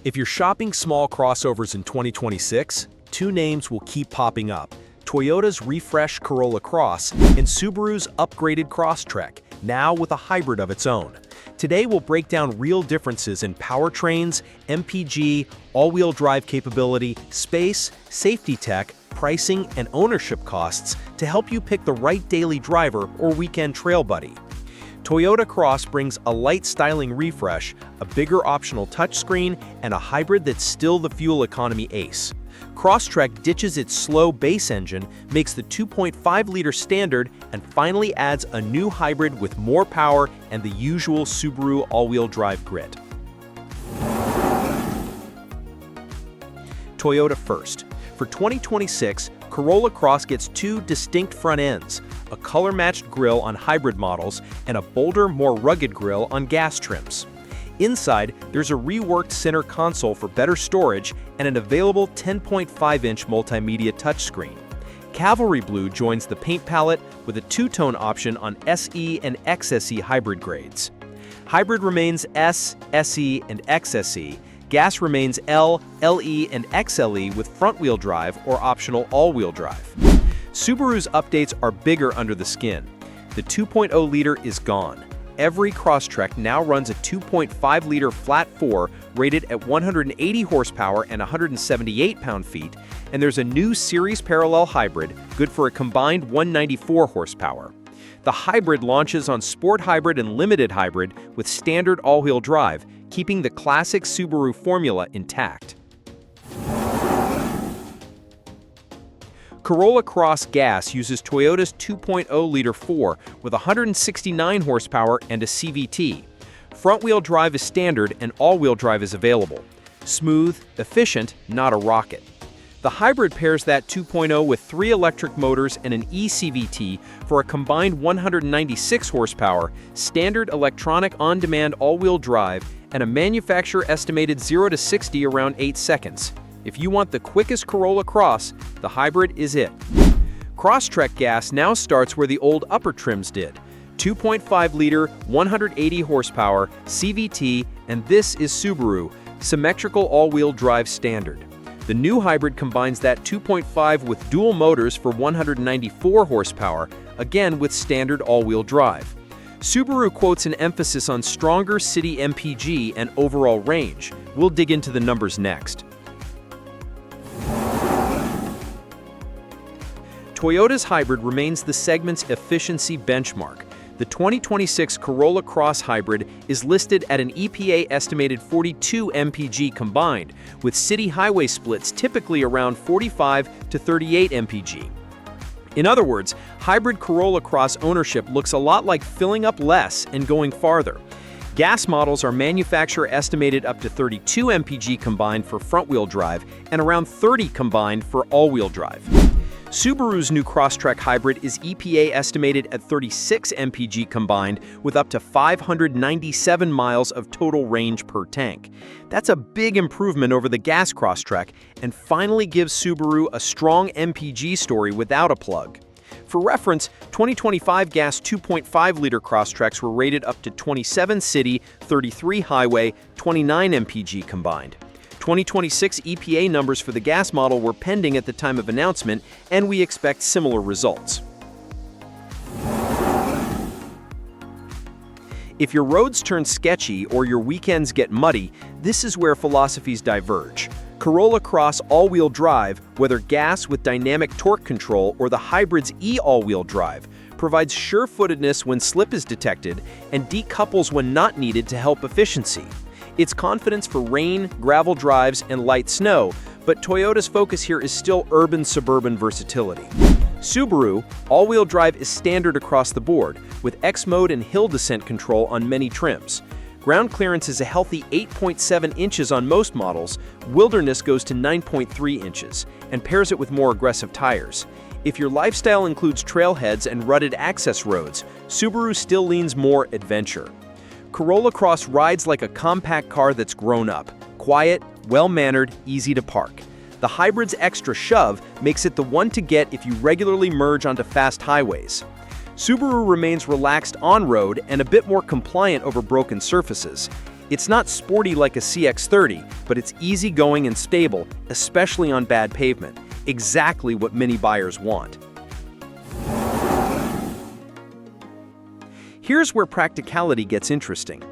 If you're shopping small crossovers in 2026, two names will keep popping up: Toyota's refreshed Corolla Cross and Subaru's upgraded Crosstrek, now with a hybrid of its own. Today we'll break down real differences in powertrains, MPG, all-wheel drive capability, space, safety tech, pricing, and ownership costs to help you pick the right daily driver or weekend trail buddy. Toyota Cross brings a light styling refresh, a bigger optional touchscreen, and a hybrid that's still the fuel economy ace. Crosstrek ditches its slow base engine, makes the 2.5-liter standard, and finally adds a new hybrid with more power and the usual Subaru all-wheel drive grit. Toyota first. For 2026, Corolla Cross gets two distinct front ends: a color-matched grille on hybrid models and a bolder, more rugged grille on gas trims. Inside, there's a reworked center console for better storage and an available 10.5-inch multimedia touchscreen. Cavalry Blue joins the paint palette with a two-tone option on SE and XSE hybrid grades. Hybrid remains S, SE, and XSE. Gas remains L, LE, and XLE with front-wheel drive or optional all-wheel drive. Subaru's updates are bigger under the skin. The 2.0-liter is gone. Every Crosstrek now runs a 2.5-liter flat-4 rated at 180 horsepower and 178 pound-feet, and there's a new series parallel hybrid good for a combined 194 horsepower. The hybrid launches on Sport Hybrid and Limited Hybrid with standard all-wheel drive, keeping the classic Subaru formula intact. Corolla Cross Gas uses Toyota's 2.0-liter 4 with 169 horsepower and a CVT. Front-wheel drive is standard and all-wheel drive is available. Smooth, efficient, not a rocket. The hybrid pairs that 2.0 with 3 electric motors and an eCVT for a combined 196 horsepower, standard electronic on-demand all-wheel drive, and a manufacturer-estimated 0 to 60 around 8 seconds. If you want the quickest Corolla Cross, the hybrid is it. Crosstrek gas now starts where the old upper trims did: 2.5-liter, 180 horsepower, CVT, and this is Subaru, symmetrical all-wheel drive standard. The new hybrid combines that 2.5 with dual motors for 194 horsepower, again with standard all-wheel drive. Subaru quotes an emphasis on stronger city MPG and overall range. We'll dig into the numbers next. Toyota's hybrid remains the segment's efficiency benchmark. The 2026 Corolla Cross Hybrid is listed at an EPA-estimated 42 mpg combined, with city highway splits typically around 45 to 38 mpg. In other words, hybrid Corolla Cross ownership looks a lot like filling up less and going farther. Gas models are manufacturer-estimated up to 32 mpg combined for front-wheel drive and around 30 combined for all-wheel drive. Subaru's new Crosstrek hybrid is EPA estimated at 36 mpg combined with up to 597 miles of total range per tank. That's a big improvement over the gas Crosstrek and finally gives Subaru a strong MPG story without a plug. For reference, 2025 gas 2.5-liter Crosstreks were rated up to 27 city, 33 highway, 29 mpg combined. 2026 EPA numbers for the gas model were pending at the time of announcement, and we expect similar results. If your roads turn sketchy or your weekends get muddy, this is where philosophies diverge. Corolla Cross all-wheel drive, whether gas with dynamic torque control or the hybrid's e-all-wheel drive, provides sure-footedness when slip is detected and decouples when not needed to help efficiency. It's confidence for rain, gravel drives, and light snow, but Toyota's focus here is still urban-suburban versatility. Subaru, all-wheel drive is standard across the board, with X-mode and hill descent control on many trims. Ground clearance is a healthy 8.7 inches on most models, wilderness goes to 9.3 inches, and pairs it with more aggressive tires. If your lifestyle includes trailheads and rutted access roads, Subaru still leans more adventure. Corolla Cross rides like a compact car that's grown up, quiet, well-mannered, easy to park. The hybrid's extra shove makes it the one to get if you regularly merge onto fast highways. Subaru remains relaxed on-road and a bit more compliant over broken surfaces. It's not sporty like a CX-30, but it's easygoing and stable, especially on bad pavement. Exactly what many buyers want. Here's where practicality gets interesting.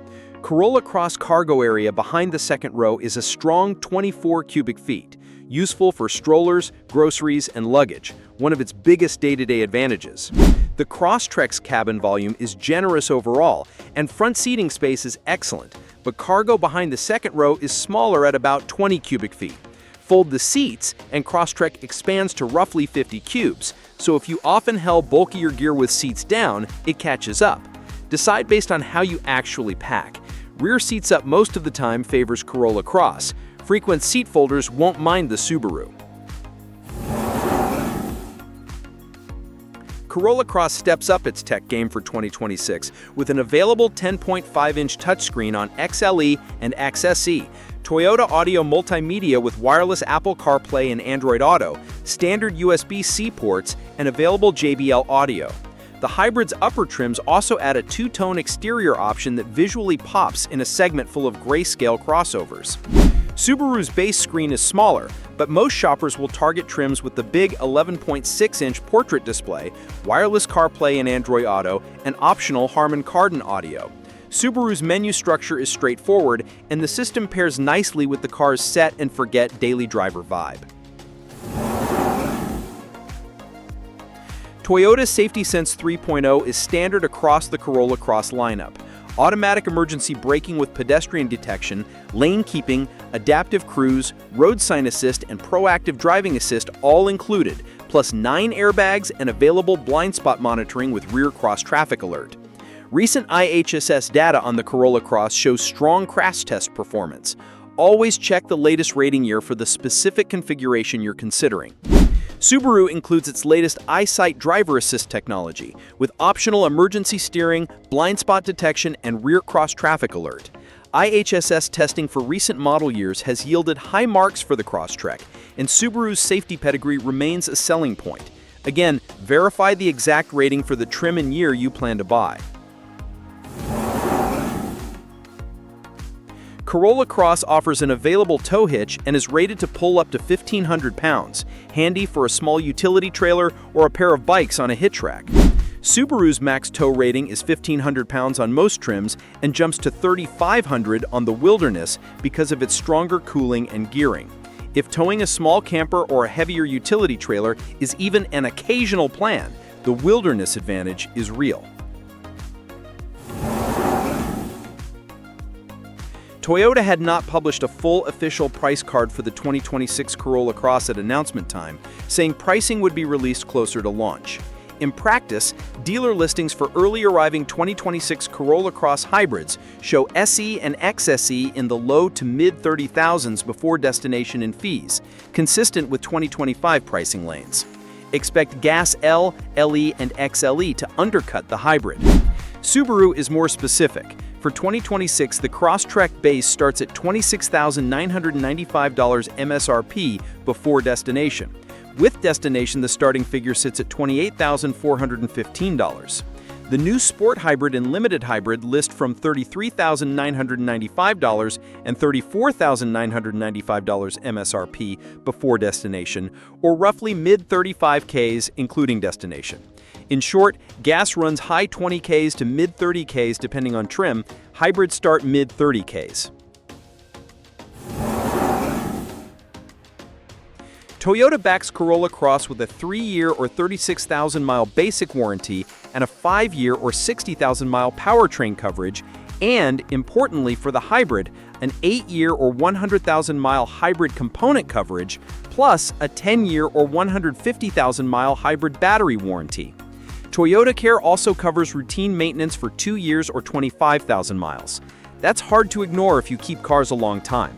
Corolla Cross cargo area behind the second row is a strong 24 cubic feet, useful for strollers, groceries, and luggage, one of its biggest day-to-day advantages. The Crosstrek's cabin volume is generous overall, and front seating space is excellent, but cargo behind the second row is smaller at about 20 cubic feet. Fold the seats, and Crosstrek expands to roughly 50 cubes, so if you often haul bulkier gear with seats down, it catches up. Decide based on how you actually pack. Rear seats up most of the time favors Corolla Cross. Frequent seat folders won't mind the Subaru. Corolla Cross steps up its tech game for 2026 with an available 10.5-inch touchscreen on XLE and XSE, Toyota Audio Multimedia with wireless Apple CarPlay and Android Auto, standard USB-C ports, and available JBL audio. The hybrid's upper trims also add a two-tone exterior option that visually pops in a segment full of grayscale crossovers. Subaru's base screen is smaller, but most shoppers will target trims with the big 11.6-inch portrait display, wireless CarPlay and Android Auto, and optional Harman Kardon audio. Subaru's menu structure is straightforward, and the system pairs nicely with the car's set-and-forget daily driver vibe. Toyota's Safety Sense 3.0 is standard across the Corolla Cross lineup. Automatic emergency braking with pedestrian detection, lane keeping, adaptive cruise, road sign assist, and proactive driving assist all included, plus 9 airbags and available blind spot monitoring with rear cross traffic alert. Recent IHSS data on the Corolla Cross shows strong crash test performance. Always check the latest rating year for the specific configuration you're considering. Subaru includes its latest EyeSight driver assist technology, with optional emergency steering, blind spot detection, and rear cross traffic alert. IHSS testing for recent model years has yielded high marks for the Crosstrek, and Subaru's safety pedigree remains a selling point. Again, verify the exact rating for the trim and year you plan to buy. Corolla Cross offers an available tow hitch and is rated to pull up to 1,500 pounds, handy for a small utility trailer or a pair of bikes on a hitch rack. Subaru's max tow rating is 1,500 pounds on most trims and jumps to 3,500 on the Wilderness because of its stronger cooling and gearing. If towing a small camper or a heavier utility trailer is even an occasional plan, the Wilderness advantage is real. Toyota had not published a full official price card for the 2026 Corolla Cross at announcement time, saying pricing would be released closer to launch. In practice, dealer listings for early arriving 2026 Corolla Cross hybrids show SE and XSE in the low to mid 30,000s before destination and fees, consistent with 2025 pricing lanes. Expect Gas L, LE, and XLE to undercut the hybrid. Subaru is more specific. For 2026, the Crosstrek base starts at $26,995 MSRP before destination. With destination, the starting figure sits at $28,415. The new Sport Hybrid and Limited Hybrid list from $33,995 and $34,995 MSRP before destination, or roughly mid-35Ks including destination. In short, gas runs high 20Ks to mid 30Ks depending on trim. Hybrids start mid 30Ks. Toyota backs Corolla Cross with a 3-year or 36,000-mile basic warranty and a 5-year or 60,000-mile powertrain coverage, and, importantly for the hybrid, an 8-year or 100,000-mile hybrid component coverage, plus a 10-year or 150,000-mile hybrid battery warranty. Toyota Care also covers routine maintenance for 2 years or 25,000 miles. That's hard to ignore if you keep cars a long time.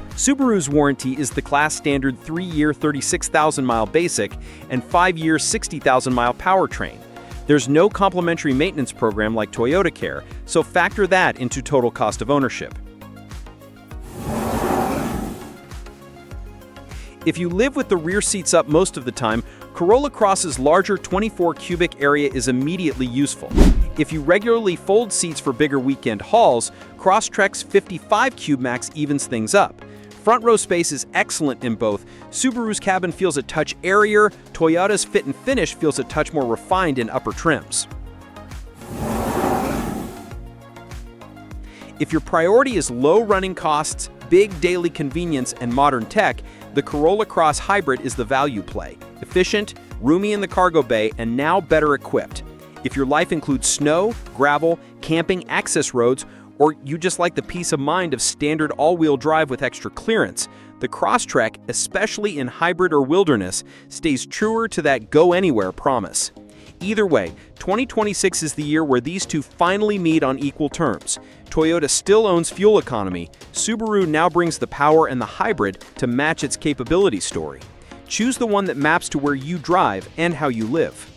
Subaru's warranty is the class standard 3-year 36,000-mile basic and 5-year 60,000-mile powertrain. There's no complimentary maintenance program like Toyota Care, so factor that into total cost of ownership. If you live with the rear seats up most of the time, Corolla Cross's larger 24 cubic area is immediately useful. If you regularly fold seats for bigger weekend hauls, Crosstrek's 55 Cube Max evens things up. Front row space is excellent in both. Subaru's cabin feels a touch airier, Toyota's fit and finish feels a touch more refined in upper trims. If your priority is low running costs, big daily convenience, and modern tech, the Corolla Cross Hybrid is the value play. Efficient, roomy in the cargo bay, and now better equipped. If your life includes snow, gravel, camping, access roads, or you just like the peace of mind of standard all-wheel drive with extra clearance, the Crosstrek, especially in hybrid or wilderness, stays truer to that go-anywhere promise. Either way, 2026 is the year where these two finally meet on equal terms. Toyota still owns fuel economy. Subaru now brings the power and the hybrid to match its capability story. Choose the one that maps to where you drive and how you live.